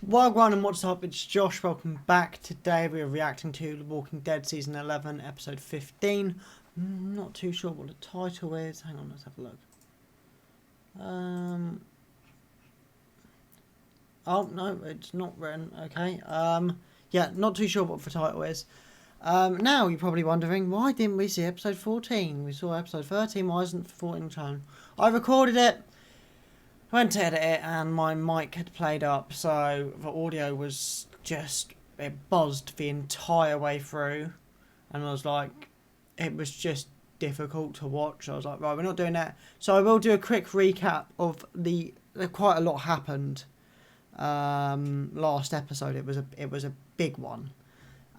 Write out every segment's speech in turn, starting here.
Wagwan and what's up? It's Josh. Welcome back. Today we are reacting to The Walking Dead Season 11, Episode 15. Not too sure what the title is. Hang on, let's have a look. Oh, no, it's not written. Okay. Yeah, not too sure what the title is. Now you're probably wondering, why didn't we see Episode 14? We saw Episode 13, why isn't 14 shown? I recorded it. I went to edit it and my mic had played up, so the audio was just, it buzzed the entire way through, and I was like, it was just difficult to watch. I was like, right, we're not doing that. So I will do a quick recap of quite a lot happened last episode. It was a big one,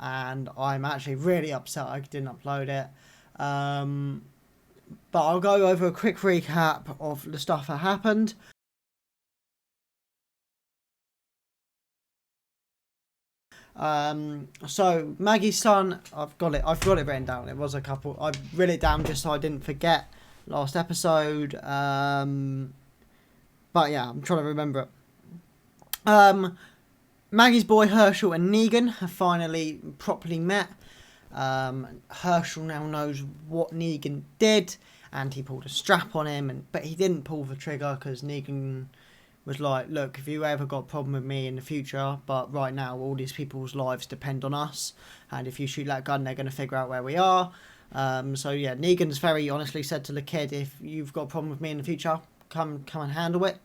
and I'm actually really upset I didn't upload it. But I'll go over a quick recap of the stuff that happened. So Maggie's son, I've got it written down. It was a couple. I wrote it down just so I didn't forget last episode. But yeah, I'm trying to remember it. Maggie's boy Herschel and Negan have finally properly met. Herschel now knows what Negan did, and he pulled a strap on him, but he didn't pull the trigger because Negan was like, look, if you ever got a problem with me in the future, but right now all these people's lives depend on us, and if you shoot that gun, they're going to figure out where we are. So yeah, Negan's very honestly said to the kid, if you've got a problem with me in the future, come and handle it,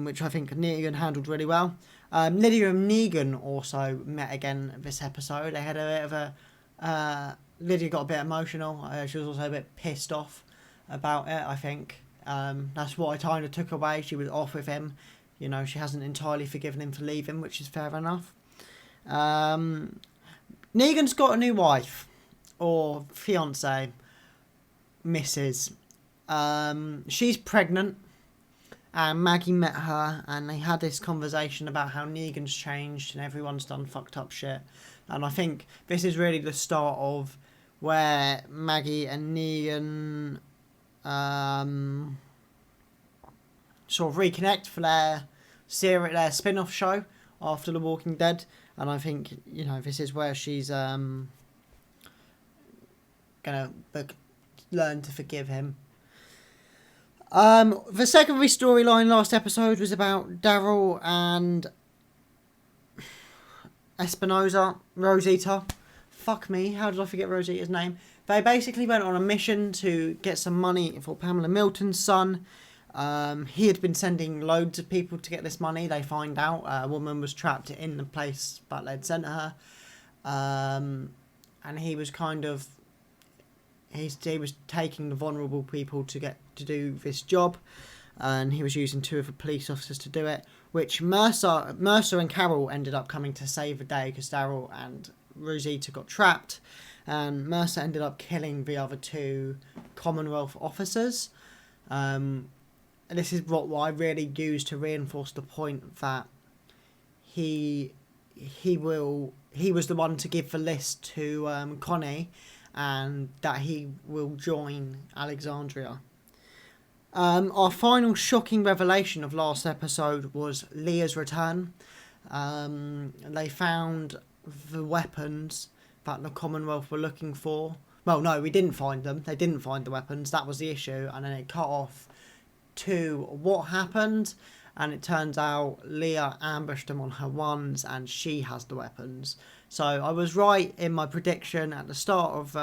which I think Negan handled really well. Lydia and Negan also met again this episode. They had a bit of a... Lydia got a bit emotional. She was also a bit pissed off about it, I think. That's what I kind of took away. She was off with him. You know, she hasn't entirely forgiven him for leaving, which is fair enough. Negan's got a new wife, or fiance, Mrs. She's pregnant, and Maggie met her, and they had this conversation about how Negan's changed and everyone's done fucked up shit. And I think this is really the start of where Maggie and Negan sort of reconnect for their spin-off show after The Walking Dead, and I think, you know, this is where she's gonna learn to forgive him. The secondary storyline last episode was about Daryl and Rosita. Fuck me, how did I forget Rosita's name? They basically went on a mission to get some money for Pamela Milton's son. He had been sending loads of people to get this money. They find out a woman was trapped in the place that they'd sent her. And he was kind of... He was taking the vulnerable people to do this job. And he was using two of the police officers to do it. Which Mercer and Carol ended up coming to save the day because Daryl and Rosita got trapped. And Mercer ended up killing the other two Commonwealth officers. This is what I really used to reinforce the point that he was the one to give the list to Connie, and that he will join Alexandria. Our final shocking revelation of last episode was Leah's return. They found the weapons that the Commonwealth were looking for. Well, no, we didn't find them. They didn't find the weapons. That was the issue. And then it cut off to what happened. And it turns out Leah ambushed them on her ones, and she has the weapons. So I was right in my prediction at the start of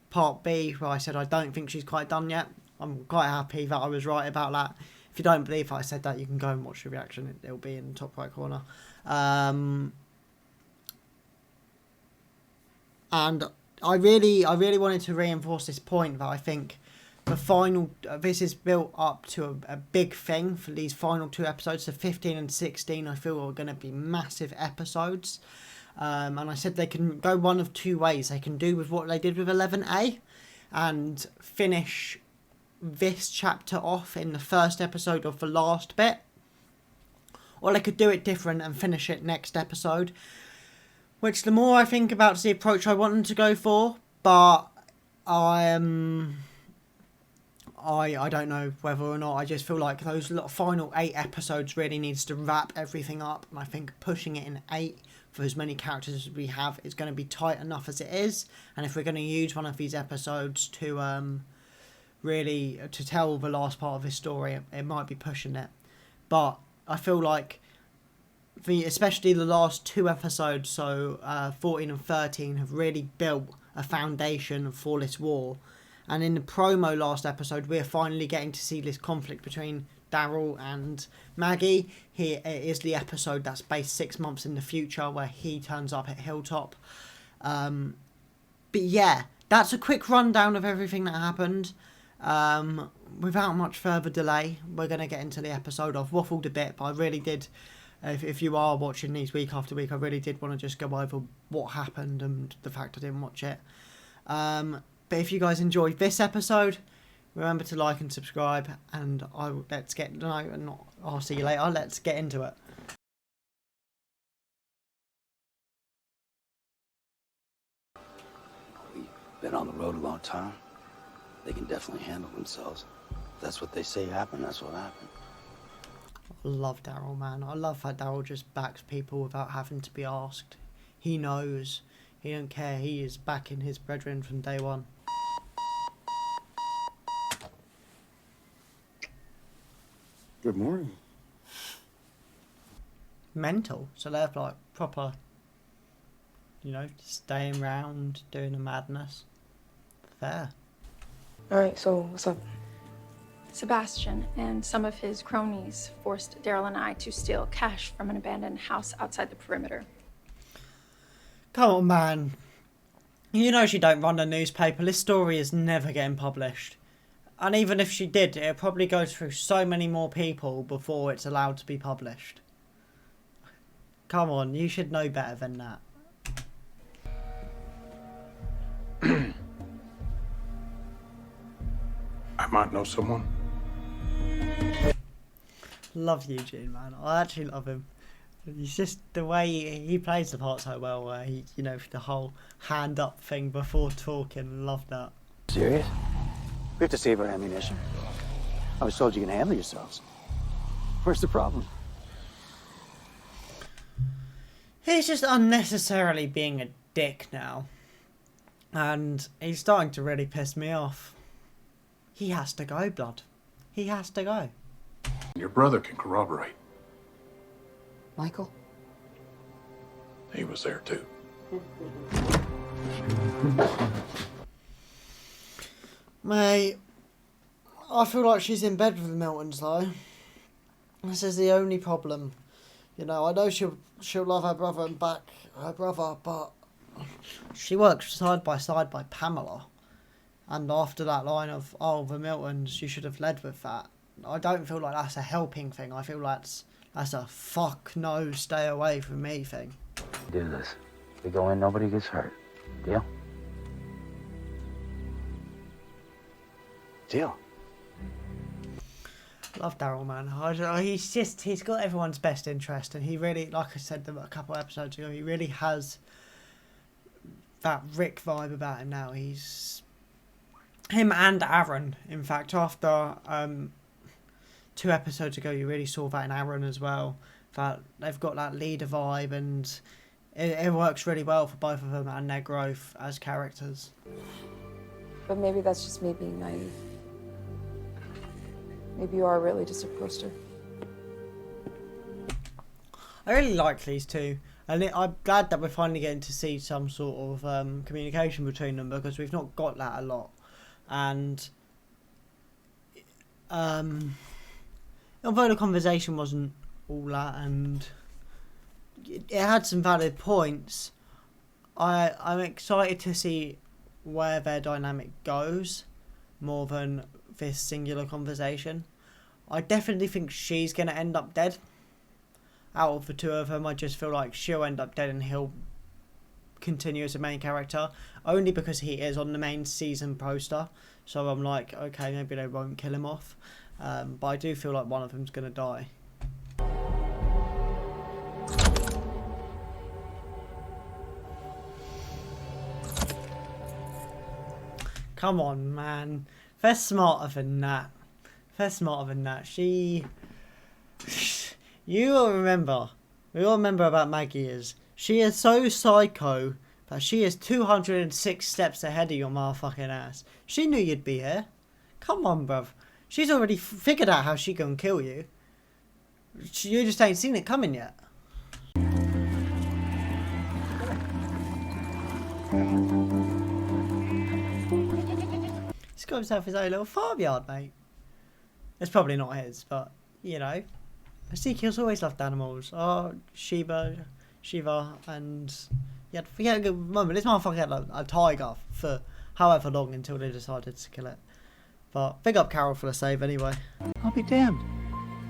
part B, where I said I don't think she's quite done yet. I'm quite happy that I was right about that. If you don't believe I said that, you can go and watch the reaction. It'll be in the top right corner. And I really wanted to reinforce this point that I think the final... this is built up to a big thing for these final two episodes. So 15 and 16 I feel are going to be massive episodes. And I said they can go one of two ways. They can do with what they did with 11A and finish this chapter off in the first episode of the last bit. Or they could do it different and finish it next episode. Which the more I think about the approach I want them to go for, but I I don't know whether or not. I just feel like those final 8 episodes really needs to wrap everything up. And I think pushing it in 8 for as many characters as we have is going to be tight enough as it is. And if we're going to use one of these episodes to really to tell the last part of his story, it might be pushing it. But I feel like especially the last 2 episodes, so 14 and 13, have really built a foundation for this war. And in the promo last episode, we're finally getting to see this conflict between Daryl and Maggie. Here is the episode that's based 6 months in the future, where he turns up at Hilltop. But yeah, that's a quick rundown of everything that happened. Without much further delay, we're going to get into the episode. I've waffled a bit, but I really did, if you are watching these week after week, I really did want to just go over what happened and the fact I didn't watch it. But if you guys enjoyed this episode, remember to like and subscribe, and I'll see you later. Let's get into it. We've been on the road a long time. They can definitely handle themselves. If that's what they say happened, that's what happened. I love Daryl, man. I love how Daryl just backs people without having to be asked. He knows. He don't care. He is backing his brethren from day one. Good morning. Mental. So they're like proper, staying around, doing the madness. Fair. Alright, so what's up? Sebastian and some of his cronies forced Daryl and I to steal cash from an abandoned house outside the perimeter. Come on, man. You know she don't run a newspaper. This story is never getting published. And even if she did, it'll probably go through so many more people before it's allowed to be published. Come on, you should know better than that. I might know someone. Love Eugene, man. I actually love him. He's just the way he plays the part so well, where he, the whole hand up thing before talking. Love that. Serious? We have to save our ammunition. I was told you can handle yourselves. Where's the problem? He's just unnecessarily being a dick now. And he's starting to really piss me off. He has to go, blood. He has to go. Your brother can corroborate. Michael? He was there too. Mate, I feel like she's in bed with the Miltons though. This is the only problem. I know she'll love her brother and back her brother, but she works side by Pamela. And after that line of, oh, the Miltons, you should have led with that. I don't feel like that's a helping thing. I feel like that's a fuck no, stay away from me thing. Do this. We go in, nobody gets hurt. Deal? Deal. Love Daryl, man. He's got everyone's best interest, and he really, like I said a couple of episodes ago, he really has that Rick vibe about him now. He's him and Aaron. In fact, after 2 episodes ago, you really saw that in Aaron as well. That they've got that leader vibe, and it works really well for both of them and their growth as characters. But maybe that's just me being naive. Maybe you are really just a poster. I really like these two, and I'm glad that we're finally getting to see some sort of communication between them, because we've not got that a lot. And although the conversation wasn't all that, and it had some valid points, I'm excited to see where their dynamic goes more than this singular conversation. I definitely think she's going to end up dead. Out of the 2 of them, I just feel like she'll end up dead and he'll continue as a main character, only because he is on the main season poster. So I'm like, okay, maybe they won't kill him off. But I do feel like one of them's going to die. Come on, man. They're smarter than that. They're smarter than that. We all remember about Maggie is, she is so psycho that she is 206 steps ahead of your motherfucking ass. She knew you'd be here. Come on, bruv. She's already figured out how she gonna kill you. You just ain't seen it coming yet. He's got himself his own little farmyard, mate. It's probably not his, but, you know. Ezekiel's always loved animals. Oh, Shiva, and... Yeah, forget a good moment. This motherfucker had a tiger for however long until they decided to kill it. But big up Carol for the save anyway. I'll be damned.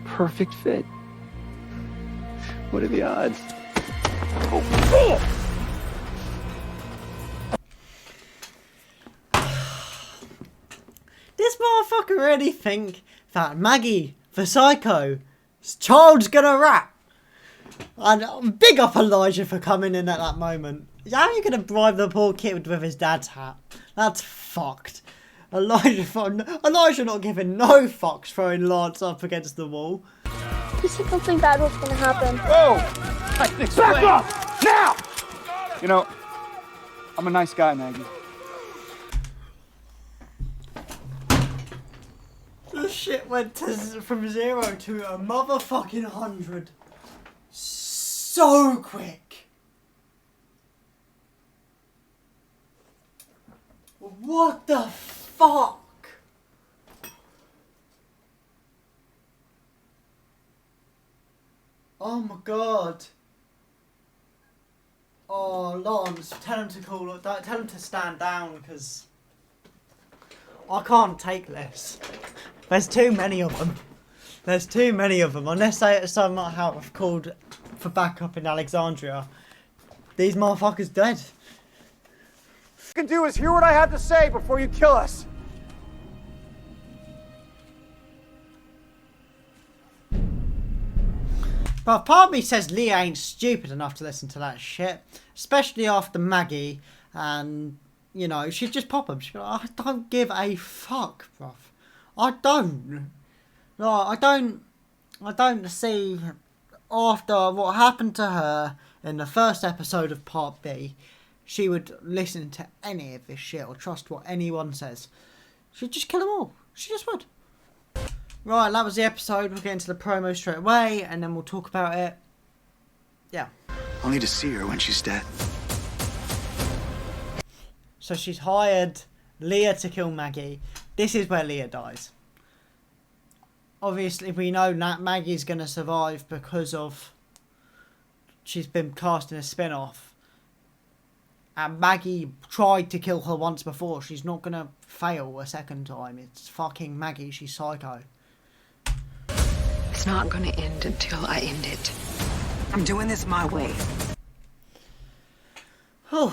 Perfect fit. What are the odds? This motherfucker really think that Maggie, the psycho's child's gonna rap. And big up Elijah for coming in at that moment. How are you gonna bribe the poor kid with his dad's hat? That's fucked. Elijah not giving no fucks, throwing Lance up against the wall. You said something bad was gonna happen. Whoa! I can explain. Back off! Now! You know, I'm a nice guy, Maggie. This shit went from 0 to a motherfucking 100 so quick. What the fuck? Oh my god. Oh, Lance, tell him to stand down, because I can't take this. There's too many of them. There's too many of them. Unless they somehow have called for backup in Alexandria, these motherfuckers dead. All you can do is hear what I have to say before you kill us. But part of me says Leah ain't stupid enough to listen to that shit, especially after Maggie, and you know, she'd just pop him. She'd be like, I don't give a fuck, bruv. I don't. Like, I don't see, after what happened to her in the first episode of Part B, she would listen to any of this shit or trust what anyone says. She'd just kill them all. She just would. Right, that was the episode. We'll get into the promo straight away, and then we'll talk about it. Yeah. I'll need to see her when she's dead. So she's hired Leah to kill Maggie. This is where Leah dies. Obviously, we know that Maggie's going to survive because of she's been cast in a spin-off. And Maggie tried to kill her once before. She's not going to fail a second time. It's fucking Maggie. She's psycho. It's not going to end until I end it. I'm doing this my way. So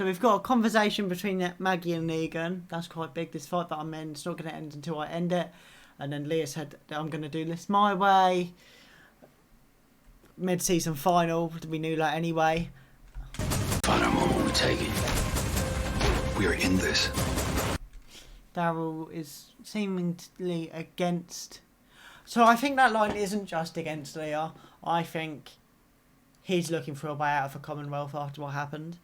we've got a conversation between Maggie and Negan. That's quite big. This fight that I'm in, it's not going to end until I end it. And then Leah said, I'm going to do this my way. Mid-season final. We knew that anyway. Final moment, we take it. We are in this. Daryl is seemingly against... So I think that line isn't just against Leah. I think he's looking for a way out of the Commonwealth after what happened.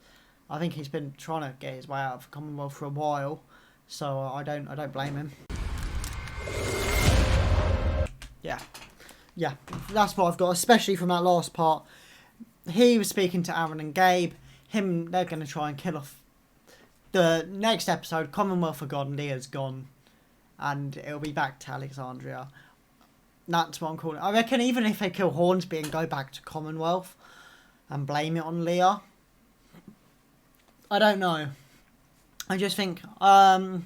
I think he's been trying to get his way out of the Commonwealth for a while, so I don't blame him. Yeah, that's what I've got, especially from that last part. He was speaking to Aaron and Gabe. They're going to try and kill off. The next episode, Commonwealth are gone, Leah's gone, and it'll be back to Alexandria. That's what I'm calling it. I reckon even if they kill Hornsby and go back to Commonwealth and blame it on Leah, I don't know. I just think, I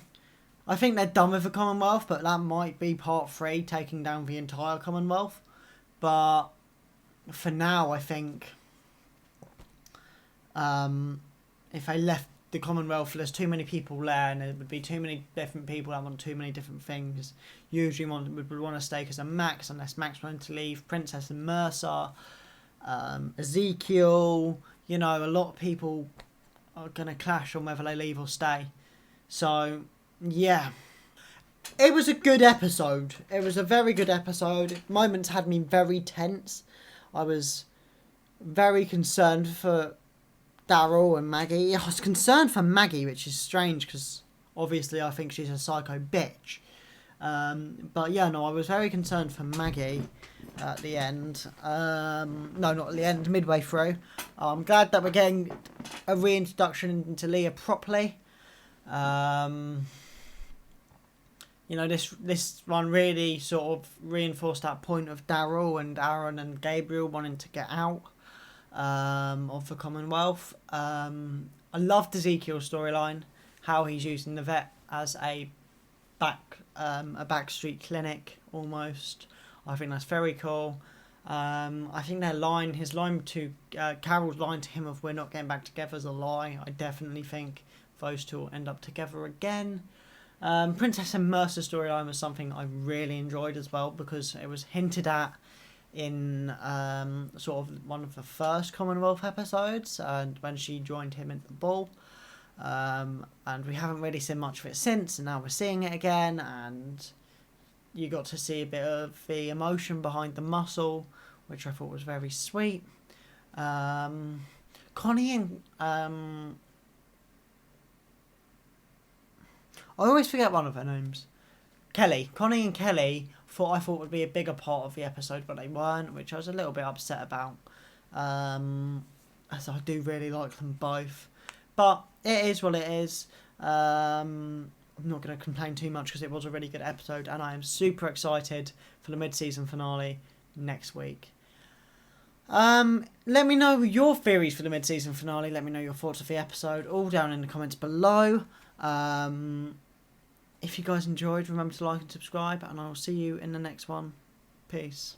think they're done with the Commonwealth, but that might be part 3, taking down the entire Commonwealth. But for now, I think if they left the Commonwealth, there's too many people there, and there would be too many different people that want too many different things. Usually would want to stay as a Max, unless Max wanted to leave. Princess and Mercer, Ezekiel, you know, a lot of people are going to clash on whether they leave or stay. So Yeah. It was a good episode. It was a very good episode. Moments had me very tense. I was very concerned for Daryl and Maggie. I was concerned for Maggie, which is strange because obviously I think she's a psycho bitch. But yeah, no, I was very concerned for Maggie at the end. No, not at the end, midway through. I'm glad that we're getting a reintroduction into Leah properly. You know, this one really sort of reinforced that point of Daryl and Aaron and Gabriel wanting to get out of the Commonwealth. I loved Ezekiel's storyline, how he's using the vet as a backstreet clinic almost. I think that's very cool. I think his line to Carol's line to him of "we're not getting back together" is a lie. I definitely think those two will end up together again. Princess and Mercer's storyline was something I really enjoyed as well because it was hinted at in sort of one of the first Commonwealth episodes and when she joined him at the ball. And we haven't really seen much of it since, and now we're seeing it again, and you got to see a bit of the emotion behind the muscle, which I thought was very sweet. Connie and I always forget one of their names. Connie and Kelly I thought would be a bigger part of the episode, but they weren't, which I was a little bit upset about. As I do really like them both. But it is what it is. I'm not going to complain too much because it was a really good episode, and I am super excited for the mid-season finale next week. Let me know your theories for the mid-season finale. Let me know your thoughts of the episode, all down in the comments below. If you guys enjoyed, remember to like and subscribe, and I will see you in the next one. Peace.